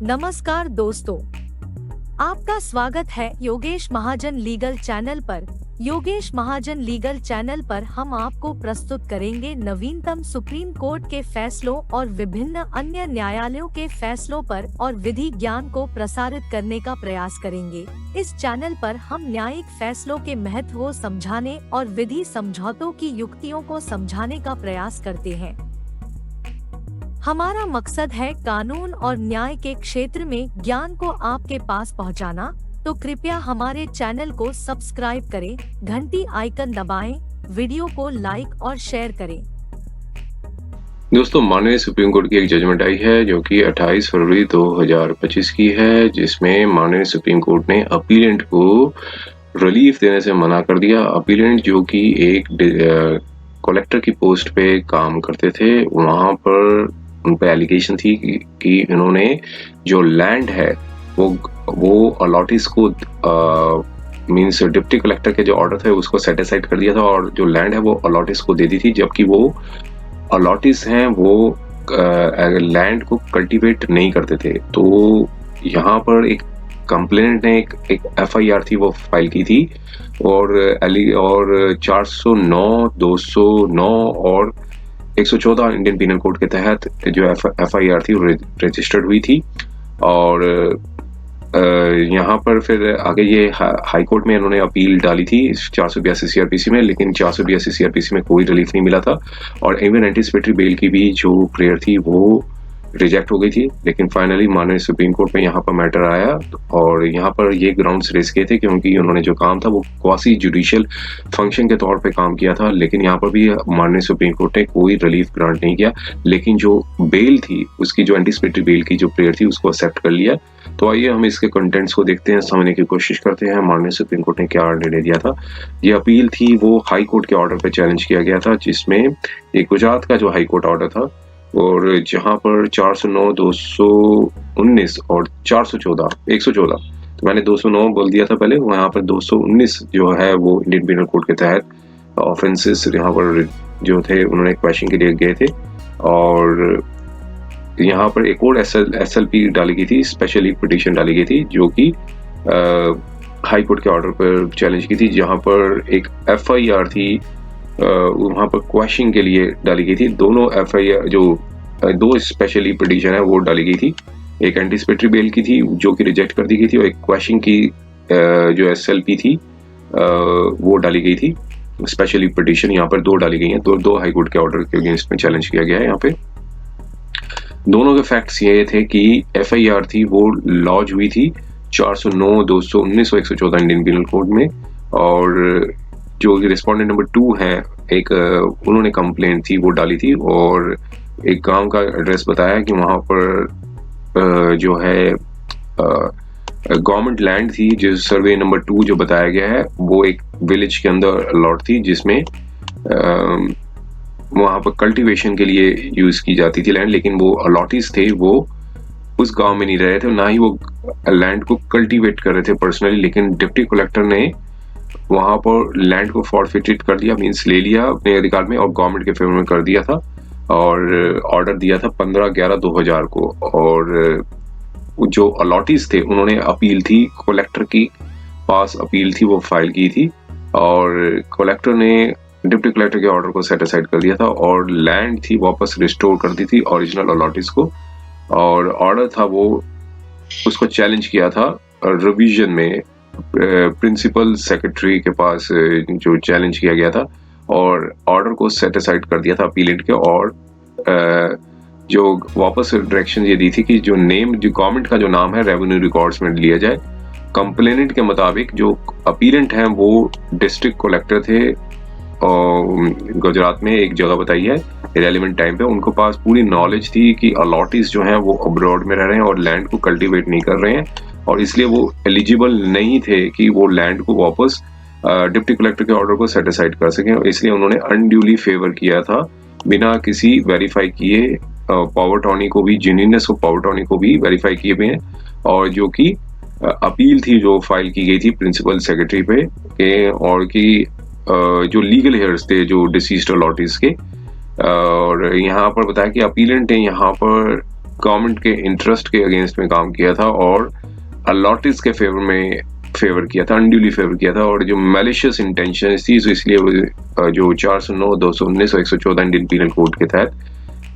नमस्कार दोस्तों, आपका स्वागत है योगेश महाजन लीगल चैनल पर। योगेश महाजन लीगल चैनल पर हम आपको प्रस्तुत करेंगे नवीनतम सुप्रीम कोर्ट के फैसलों और विभिन्न अन्य न्यायालयों के फैसलों पर और विधि ज्ञान को प्रसारित करने का प्रयास करेंगे। इस चैनल पर हम न्यायिक फैसलों के महत्व को समझाने और विधि समझौतों की युक्तियों को समझाने का प्रयास करते हैं। हमारा मकसद है कानून और न्याय के क्षेत्र में ज्ञान को आपके पास पहुंचाना, तो कृपया हमारे चैनल को सब्सक्राइब करें, घंटी आइकन दबाएं, वीडियो को लाइक और शेयर करें। दोस्तों, माननीय सुप्रीम कोर्ट की एक जजमेंट आई है जो कि 28 फरवरी 2025 की है, जिसमें माननीय सुप्रीम कोर्ट ने अपीलेंट को रिलीफ देने से मना कर दिया। अपीलेंट जो कि एक कलेक्टर की पोस्ट पे काम करते थे, वहां पर उन पे एलिगेशन थी कि इन्होंने जो लैंड है वो अलॉटिस को मींस डिप्टी कलेक्टर के जो ऑर्डर थे उसको सेट असाइड कर दिया था और जो लैंड है वो अलॉटिस को दे दी थी, जबकि वो अलॉटिस हैं वो लैंड को कल्टीवेट नहीं करते थे। तो यहाँ पर एक कंप्लेनेंट ने एक FIR थी वो फाइल की थी और 409, 209 और 114 इंडियन पीनल कोड के तहत जो FIR थी वो रजिस्टर्ड हुई थी। और यहाँ पर फिर आगे ये हाई कोर्ट में इन्होंने अपील डाली थी 482 CRPC में, लेकिन 482 CRPC में कोई रिलीफ नहीं मिला था और इवन एंटीसिपेटरी बेल की भी जो प्रेयर थी वो रिजेक्ट हो गई थी। लेकिन फाइनली माननीय सुप्रीम कोर्ट में यहाँ पर मैटर आया और यहाँ पर ये ग्राउंड्स रेज किए थे क्योंकि उन्होंने जो काम था वो क्वासी जुडिशियल फंक्शन के तौर पे काम किया था, लेकिन यहाँ पर भी माननीय सुप्रीम कोर्ट ने कोई रिलीफ ग्रांट नहीं किया, लेकिन जो बेल थी उसकी जो एंटीसिपेटरी बेल की जो प्रेयर थी उसको एक्सेप्ट कर लिया। तो आइए हम इसके कंटेंट्स को देखते हैं, समझने की कोशिश करते हैं माननीय सुप्रीम कोर्ट ने क्या निर्णय दिया था। ये अपील थी वो हाई कोर्ट के ऑर्डर पर चैलेंज किया गया था, जिसमें एक गुजरात का जो हाई कोर्ट ऑर्डर था और जहां पर 409, 219 और 414, 114, तो मैंने 209 बोल दिया था पहले, वहां पर 219 जो है वो इंडियन पीनल कोड के तहत ऑफेंसेस यहाँ पर जो थे उन्होंने क्वेश्चन के लिए गए थे। और यहाँ पर एक और SLP डाली गई थी, स्पेशली पिटीशन डाली गई थी जो कि हाई कोर्ट के ऑर्डर पर चैलेंज की थी, जहां पर एक FIR थी वहां पर क्वेश्चन के लिए डाली गई थी। दोनों FIR जो दो स्पेशली पिटीशन है वो डाली गई थी, एक एंटीसिपेटरी बेल की थी जो कि रिजेक्ट कर दी गई थी और एक क्वेश्चन की जो SLP थी वो डाली गई थी। स्पेशली पिटीशन यहाँ पर दो डाली गई हैं, दो हाई कोर्ट के ऑर्डर के अगेंस्ट में चैलेंज किया गया है। यहाँ पे दोनों के फैक्ट्स ये थे कि FIR थी वो लॉन्च हुई थी 409, 219 और 114 इंडियन पीनल कोड में, और जो रिस्पोंडेंट नंबर 2 है एक उन्होंने कंप्लेंट थी वो डाली थी और एक गांव का एड्रेस बताया कि वहां पर जो है गवर्नमेंट लैंड थी, जो सर्वे नंबर 2 जो बताया गया है वो एक विलेज के अंदर अलॉट थी, जिसमें वहां पर कल्टीवेशन के लिए यूज की जाती थी लैंड, लेकिन वो अलॉटिस थे वो उस गांव में नहीं रह रहे थे, ना ही वो लैंड को कल्टीवेट कर रहे थे पर्सनली, लेकिन डिप्टी कलेक्टर ने वहां पर लैंड को फॉरफिटेड कर दिया, मींस ले लिया अपने अधिकार में और गवर्नमेंट के फेवर में कर दिया था और ऑर्डर दिया था 15/11/2000 को। और जो अलॉटिस थे उन्होंने अपील थी कलेक्टर की पास, अपील थी वो फाइल की थी और कलेक्टर ने डिप्टी कलेक्टर के ऑर्डर को सेट असाइड कर दिया था और लैंड थी वापस रिस्टोर कर दी थी ओरिजिनल अलॉटिस को। और ऑर्डर था वो उसको चैलेंज किया था रिवीजन में प्रिंसिपल सेक्रेटरी के पास जो चैलेंज किया गया था और ऑर्डर को सेट असाइड कर दिया था अपीलेंट के। और जो वापस डायरेक्शन ये दी थी कि जो नेम जो गवर्नमेंट का जो नाम है रेवेन्यू रिकॉर्ड्स में लिया जाए। कंप्लेनेंट के मुताबिक जो अपीलेंट हैं वो डिस्ट्रिक्ट कलेक्टर थे और गुजरात में एक जगह बताई है रेलेवेंट टाइम पे, उनको पास पूरी नॉलेज थी कि अलॉटिस जो हैं वो अब्रॉड में रह रहे हैं और लैंड को कल्टीवेट नहीं कर रहे हैं और इसलिए वो एलिजिबल नहीं थे कि वो लैंड को वापस डिप्टी कलेक्टर के ऑर्डर को सेट असाइड कर सकें, इसलिए उन्होंने अनड्यूली फेवर किया था बिना किसी वेरीफाई किए पावर अटॉर्नी को भी, जेन्युइननेस ऑफ पावर अटॉर्नी को भी वेरीफाई किए हुए हैं। और जो कि अपील थी जो फाइल की गई थी प्रिंसिपल सेक्रेटरी पे के और कि जो लीगल हेयर्स थे जो डिसीज्ड अलॉटिस के, और यहाँ पर बताया कि अपीलेंट ने यहाँ पर गवर्नमेंट के इंटरेस्ट के अगेंस्ट में काम किया था और अलॉटिस के फेवर किया था, अनड्यूली फेवर किया था, और जो मैलिशियस इंटेंशन थी, तो इसलिए वो जो 409, 219 और 114 इंडियन पीनल कोड के तहत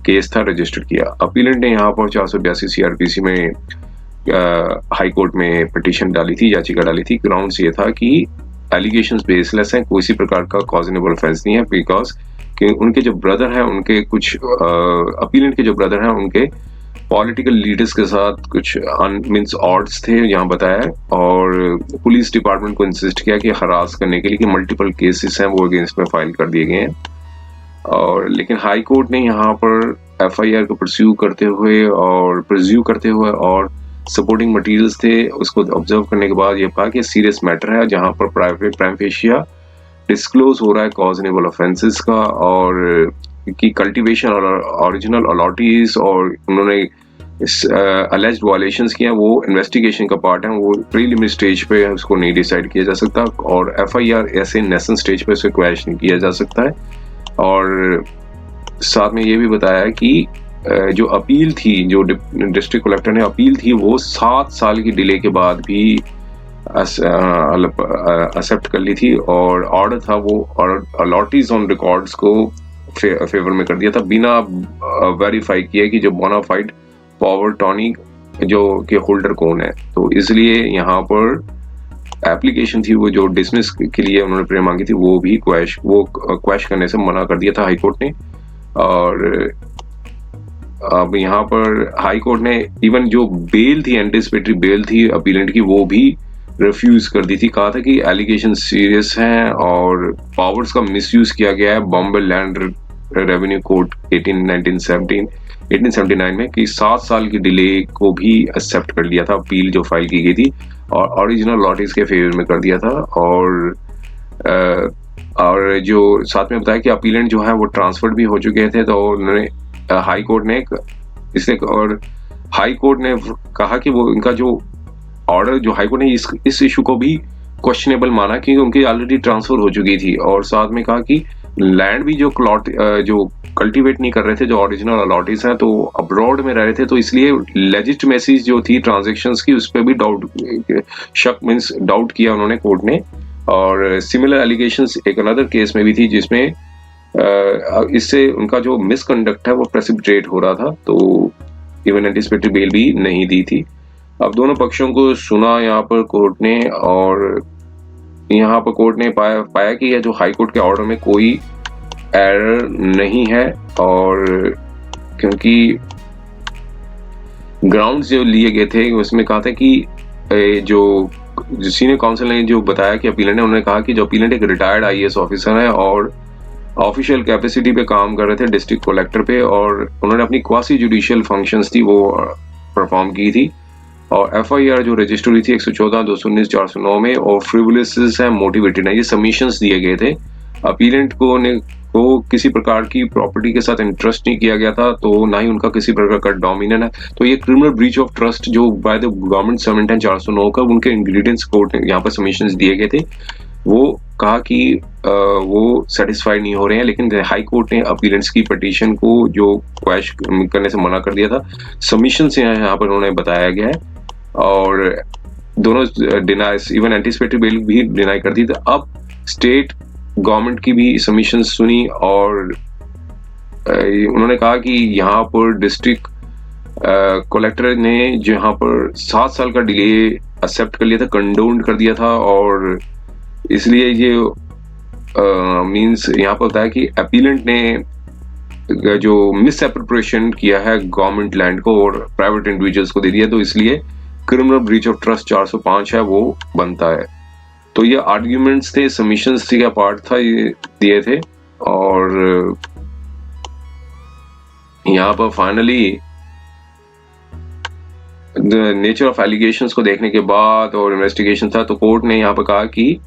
केस था रजिस्टर किया। अपीलेंट ने यहाँ पर 482 सीआरपीसी में हाई कोर्ट में पिटीशन डाली थी, याचिका डाली थी। ग्राउंड्स ये था कि एलिगेशंस बेसलेस हैं, कोई प्रकार का कॉजनेबल ऑफेंस नहीं है, बिकॉज कि उनके जो ब्रदर हैं, उनके कुछ अपीलेंट के जो ब्रदर हैं, उनके पॉलिटिकल लीडर्स के साथ कुछ मीन्स ऑड्स थे यहाँ बताया, और पुलिस डिपार्टमेंट को इंसिस्ट किया कि हरास करने के लिए कि मल्टीपल केसेस हैं वो अगेंस्ट में फाइल कर दिए गए हैं। और लेकिन हाई कोर्ट ने यहाँ पर एफआईआर को परस्यू करते हुए और सपोर्टिंग मटेरियल्स थे उसको ऑब्जर्व करने के बाद ये कहा कि सीरियस मैटर है, जहाँ पर प्राइम फेशिया डिस्क्लोज हो रहा है कॉजनेबल ऑफेंसेस का, और की कल्टीवेशन और ओरिजिनल अलॉटीज और उन्होंने अलेज्ड वायलेशंस किए हैं, वो इन्वेस्टिगेशन का पार्ट है, वो प्रीलिमिनरी स्टेज पे उसको नहीं डिसाइड किया जा सकता, और एफआईआर ऐसे नेशनल स्टेज पे उसे क्वैश नहीं किया जा सकता है। और साथ में ये भी बताया कि जो अपील थी, जो डिस्ट्रिक्ट कलेक्टर ने अपील थी, वो 7 साल की डिले के बाद भी एक्सेप्ट कर ली थी, और ऑर्डर था वो अलॉटीज ऑन रिकॉर्ड्स को फेवर में कर दिया था, बिना वेरीफाई किए कि जो बोनाफाइड पावर टॉनी जो के होल्डर कौन है। तो इसलिए यहाँ पर एप्लीकेशन थी वो जो डिसमिस के लिए उन्होंने प्रे मांगी थी, वो भी क्वैश करने से मना कर दिया था हाई कोर्ट ने। और अब यहाँ पर हाई कोर्ट ने इवन जो बेल थी, एंटिसिपेटरी बेल थी अपीलेंट की, वो भी रिफ्यूज कर दी थी। कहा था कि एलिगेशन सीरियस हैं और पावर्स का मिसयूज किया गया है बॉम्बे लैंड रेवेन्यू कोड 1879 में, कि 7 साल की डिले को भी एक्सेप्ट कर लिया था, अपील जो फाइल की गई थी, और ओरिजिनल लॉटीज के फेवर में कर दिया था। और जो साथ में बताया कि अपीलेंट जो है वो ट्रांसफर्ड भी हो चुके थे, तो उन्होंने हाई कोर्ट ने कहा कि वो इनका जो ऑर्डर, जो हाई कोर्ट ने इस इशू को भी क्वेश्चनेबल माना क्योंकि उनकी ऑलरेडी ट्रांसफर हो चुकी थी, और साथ में कहा कि लैंड भी जो कल्टीवेट नहीं कर रहे थे, जो ओरिजिनल अलॉटीज हैं, तो अब्रॉड में रह रहे थे, तो इसलिए लेजिटिमेसी जो थी ट्रांजैक्शंस की, उस पर भी डाउट किया उन्होंने कोर्ट ने। और सिमिलर एलिगेशंस एक अनदर केस में भी थी, जिसमें इससे उनका जो मिसकंडक्ट है वो प्रेसिपिटेट हो रहा था, तो इवन एंटिसिपेटरी बेल भी नहीं दी थी। अब दोनों पक्षों को सुना यहाँ पर कोर्ट ने, और यहाँ पर कोर्ट ने पाया कि यह जो हाई कोर्ट के ऑर्डर में कोई एरर नहीं है, और क्योंकि ग्राउंड्स जो लिए गए थे उसमें कहा था कि जो सीनियर काउंसिल ने जो बताया कि अपीलेंट ने, उन्होंने कहा कि जो अपीलेंट एक रिटायर्ड आईएएस ऑफिसर है और ऑफिशियल कैपेसिटी पे काम कर रहे थे डिस्ट्रिक्ट कलेक्टर पे, और उन्होंने अपनी क्वासी जुडिशियल फंक्शंस थी वो परफॉर्म की थी, और एफआईआर जो रजिस्टर हुई थी 114, 219, 409 में, और फ्रिवोलस है, मोटिवेटेड है, ये सबमिशंस दिए गए थे। अपीलेंट को किसी प्रकार की प्रॉपर्टी के साथ इंटरेस्ट नहीं किया गया था, तो ना ही उनका किसी प्रकार का डोमिनियन है, तो ये क्रिमिनल ब्रीच ऑफ ट्रस्ट जो बाय द गवर्नमेंट सर्वेंट है 409 का, उनके इंग्रेडिएंट्स कोर्ट यहाँ पर सबमिशंस दिए गए थे, वो कहा कि वो सेटिस्फाइड नहीं हो रहे हैं, लेकिन हाई कोर्ट ने अपीलेंट्स की पिटीशन को जो क्वैश करने से मना कर दिया था। सबमिशन से यहाँ पर उन्होंने बताया गया है, और दोनों डिनाई, इवन एंटिसिपेटरी बेल भी डिनाई कर दी। तो अब स्टेट गवर्नमेंट की भी सबमिशन सुनी, और उन्होंने कहा कि यहाँ पर डिस्ट्रिक्ट कलेक्टर ने जहाँ पर 7 साल का डिले एक्सेप्ट कर लिया था, कंडोन कर दिया था, और इसलिए ये मींस यहाँ पर बताया कि अपीलेंट ने जो मिस एप्रोप्रिएशन किया है गवर्नमेंट लैंड को और प्राइवेट इंडिविजुअल्स को दे दिया, तो इसलिए क्रिमिनल ब्रीच ऑफ ट्रस्ट 405 है वो बनता है। तो ये आर्ग्यूमेंट्स थे, सबमिशंस का पार्ट था, ये दिए थे, और यहाँ पर फाइनली नेचर ऑफ एलिगेशंस को देखने के बाद और इन्वेस्टिगेशन था, तो कोर्ट ने यहाँ पर कहा कि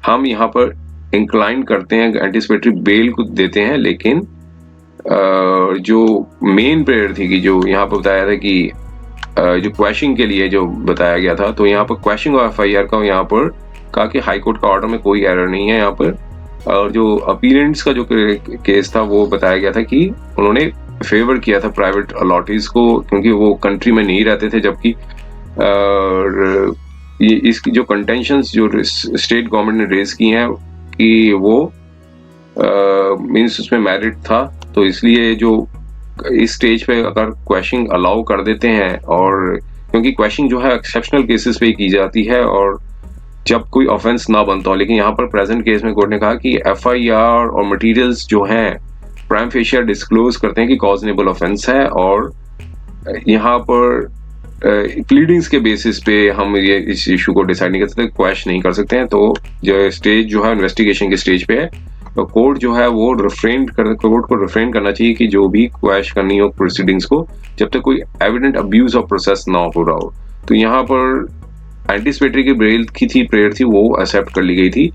हम यहाँ पर इंक्लाइन करते हैं, एंटिसिपेटरी बेल को देते हैं, लेकिन जो मेन प्रेयर थी कि जो यहाँ पर बताया था कि जो क्वैशिंग के लिए जो बताया गया था, तो यहाँ पर क्वैशिंग ऑफ एफआईआर का यहाँ पर कहा कि हाई कोर्ट का ऑर्डर में कोई एरर नहीं है यहाँ पर, और जो अपीलेंट्स का जो केस था वो बताया गया था कि उन्होंने फेवर किया था प्राइवेट अलॉटीज को, क्योंकि वो कंट्री में नहीं रहते थे, जबकि ये इसकी जो कंटेंशंस जो स्टेट गवर्नमेंट ने रेज की हैं कि वो मीन्स उसमें मेरिट था, तो इसलिए जो इस स्टेज पे अगर क्वेश्चन अलाउ कर देते हैं, और क्योंकि क्वेश्चन जो है एक्सेप्शनल केसेस पे ही की जाती है और जब कोई ऑफेंस ना बनता हो, लेकिन यहाँ पर प्रेजेंट केस में कोर्ट ने कहा कि एफआईआर और मटेरियल्स जो हैं प्राइम फेशिया डिस्क्लोज करते हैं कि कॉजनेबल ऑफेंस है, और यहाँ पर प्लीडिंग्स के बेसिस पे हम ये इस इशू को डिसाइड नहीं कर सकते, क्वेश्चन नहीं कर सकते हैं। तो जो स्टेज जो है इन्वेस्टिगेशन के स्टेज पे है, तो कोर्ट जो है वो कोर्ट को रिफ्रेन करना चाहिए कि जो भी क्वेश्चन करनी हो प्रोसीडिंग्स को, जब तक कोई एविडेंट अब्यूज ऑफ प्रोसेस ना हो रहा हो। तो यहाँ पर एंटीसिपेटरी की बेल की थी प्रेयर थी, वो एक्सेप्ट कर ली गई थी,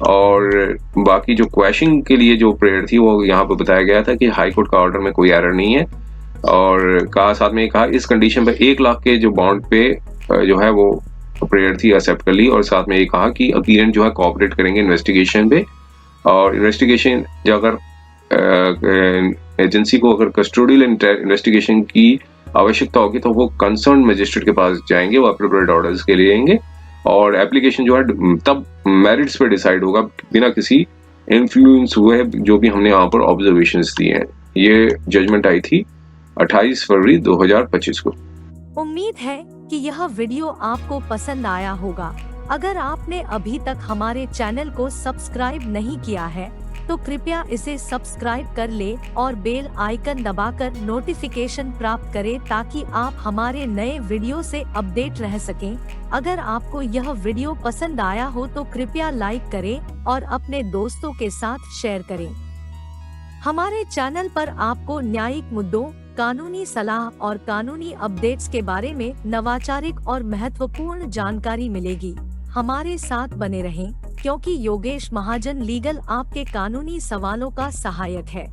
और बाकी जो क्वेश्चन के लिए जो प्रेयर थी वो यहाँ पे बताया गया था कि हाई कोर्ट का ऑर्डर में कोई एरर नहीं है, और कहा साथ में कहा इस कंडीशन पे 1 लाख के जो बॉन्ड पे जो है वो प्रेयर थी एक्सेप्ट कर ली, और साथ में ये कहा कि अपीलेंट जो है कोऑपरेट करेंगे इन्वेस्टिगेशन पे, और इन्वेस्टिगेशन जो अगर एजेंसी को अगर कस्टोडियल इन्वेस्टिगेशन की आवश्यकता होगी तो वो कंसर्न मजिस्ट्रेट के पास जाएंगे, वो अप्रोप्रिएट ऑर्डर्स के लिए आएंगे, और एप्लीकेशन जो है तब मेरिट्स पे डिसाइड होगा बिना किसी इन्फ्लुएंस हुए, जो भी हमने यहाँ पर ऑब्जर्वेशंस दिए हैं। ये जजमेंट आई थी 28 फरवरी 2025 को। उम्मीद है कि यह वीडियो आपको पसंद आया होगा। अगर आपने अभी तक हमारे चैनल को सब्सक्राइब नहीं किया है तो कृपया इसे सब्सक्राइब कर ले और बेल आइकन दबाकर नोटिफिकेशन प्राप्त करें, ताकि आप हमारे नए वीडियो से अपडेट रह सकें। अगर आपको यह वीडियो पसंद आया हो तो कृपया लाइक करें और अपने दोस्तों के साथ शेयर करें। हमारे चैनल पर आपको न्यायिक मुद्दों, कानूनी सलाह और कानूनी अपडेट्स के बारे में नवाचारिक और महत्वपूर्ण जानकारी मिलेगी। हमारे साथ बने रहें, क्योंकि योगेश महाजन लीगल आपके कानूनी सवालों का सहायक है।